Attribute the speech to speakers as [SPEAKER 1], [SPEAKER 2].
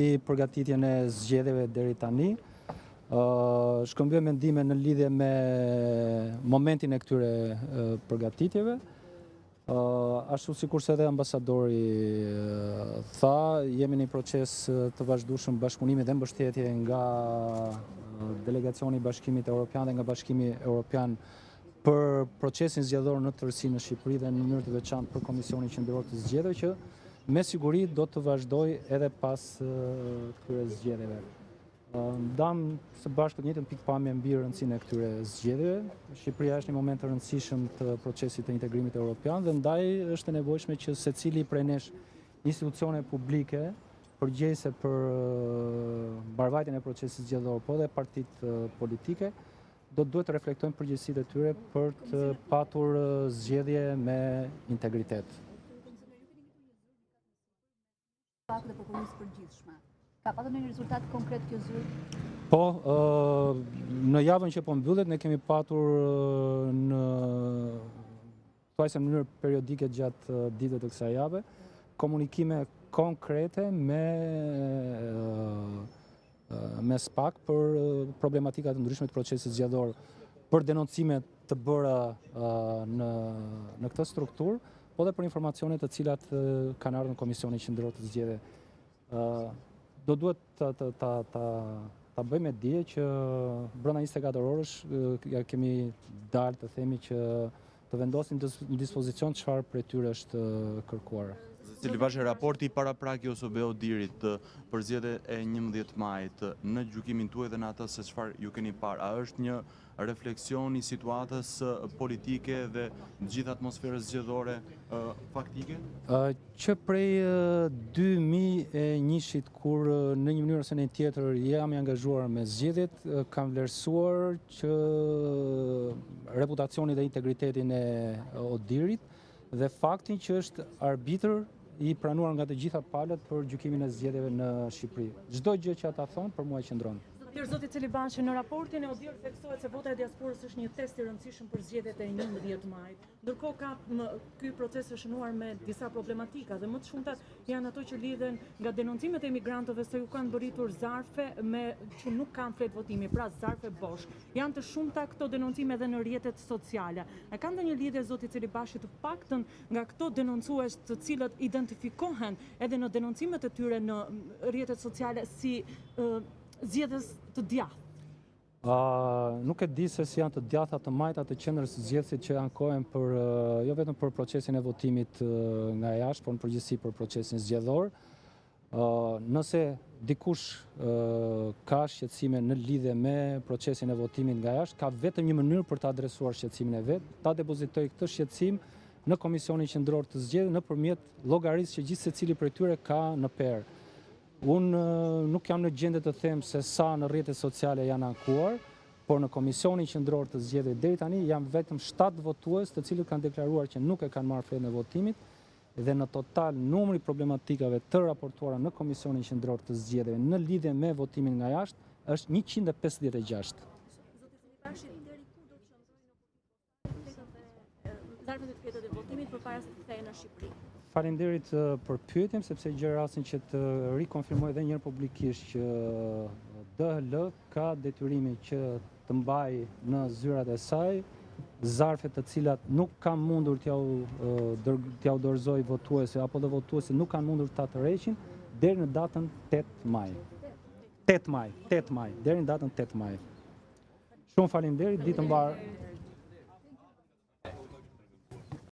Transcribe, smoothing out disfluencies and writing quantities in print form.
[SPEAKER 1] Përgatitjen e zgjedhjeve deri tani, shkëmbyer mendime në lidhje me momentin e këtyre përgatitjeve. Ashtu sikurse edhe ambasadori tha, jemi në një proces të vazhdueshëm bashkëpunimi dhe mbështetje nga delegacioni i Bashkimit Evropian dhe nga Bashkimi Evropian për procesin zgjedhor në tërësi në Shqipëri dhe në mënyrë të veçantë për Komisionin Qendror të Zgjedhjeve që me siguri do të vazhdoj edhe pas këtyre zgjedhjeve. Ndam së bashku të njëjtën pikpamje mbi rëndësinë e këtyre zgjedhjeve. Shqipëria është një moment të rëndësishëm të procesit të integrimit evropian dhe ndaj është e nevojshme që secili prej nesh institucione publike përgjegjëse për mbarvajtjen e procesit zgjedhor, po dhe partitë politike, duhet të reflektojnë përgjegjësitë e tyre për të patur zgjedhje me integritet.
[SPEAKER 2] Dhe për komisë përgjithshme. Ka patur një rezultat konkret kjo zyrë?
[SPEAKER 1] Po, në javën që po mbyllet ne kemi patur në thuajse në mënyrë periodike gjatë ditëve të kësaj jave komunikime konkrete me SPAK për problematika të ndryshme të procesit zgjedhor, për denoncime të bëra në këtë strukturë, po dhe për informacionet të cilat kanë ardhur në Komisionin Qendror të Zgjedhjeve. Do duhet ta bëjmë dije që brenda 24 orësh ja kemi dalë të themi që të vendosim në dispozicion çfarë prej tyre është kërkuar.
[SPEAKER 3] Cili bashkë raporti i paraprakjes ose Odirit për zgjedhjet e 11 majit në gjykimin tuaj dhe në atë se çfarë ju keni parë, a është një refleksion i situatës politike dhe gjithë atmosferës zgjedhore faktike?
[SPEAKER 1] Që prej 2001-shit kur në një mënyrë ose në tjetër jam i angazhuar me zgjedhjet, kam vlerësuar që reputacionin dhe integritetin e Odirit dhe faktin që është arbitër i pranuar nga të gjitha palët për gjykimin e zgjedhjeve në Shqipëri. Çdo gjë që ata thonë për mua qëndron.
[SPEAKER 4] Zoti Celibashi, në raportin e Odir theksohet se vota e diasporës është një test i rëndësishëm për zgjedhjet e 11 majit. Ndërkohë ky proces është shënuar me disa problematika dhe më të shumtat janë ato që lidhen nga denoncimet e emigrantëve se ju kanë bëritur zarfe që nuk kanë flet votimi, pra zarfe bosh. Janë të shumta këto denoncime edhe në rrjetet sociale. A ka ndonjë lidhje Zoti Celibashi të paktën nga këto denoncues të cilët identifikohen edhe në denoncimet e tyre në rrjetet sociale si zgjedhës të djathtë?
[SPEAKER 1] Nuk e di se si janë të djathta të majta të qendrës së zgjedhësit që ankohen për jo vetëm për procesin e votimit nga jashtë, por në përgjithësi për procesin zgjedhor. Nëse dikush ka shqetësime në lidhje me procesin e votimit nga jashtë, ka vetëm një mënyrë për të adresuar shqetësimin e vet, ta depozitojë këtë shqetësim në Komisionin Qendror të Zgjedhjeve nëpërmjet llogarisë që gjithë secili prej tyre ka në perë. Unë nuk jam në gjendje të them se sa në rrjetet sociale janë ankuar, por në Komisionin Qendror të Zgjedhjeve deri tani janë vetëm 7 votues të cilët kanë deklaruar që nuk e kanë marrë fletën e votimit dhe në total numri problematikave të raportuara në Komisionin Qendror të Zgjedhjeve në lidhje me votimin nga jashtë është 156.
[SPEAKER 2] Zarfet e fletët e votimit përpara se të kthehen në Shqipëri.
[SPEAKER 1] Faleminderit për pyetjen, sepse gjej rastin që të rikonfirmoj edhe një herë publikisht që DHL ka detyrimin që të mbajë në zyrat e saj zarfe të cilat nuk kanë mundur t'ja u dorëzoj votuese apo dhe votuesit nuk kanë mundur ta tërheqin deri në datën 8 maj. 8 maj, deri në datën 8 maj. Shumë faleminderit, ditë mbar.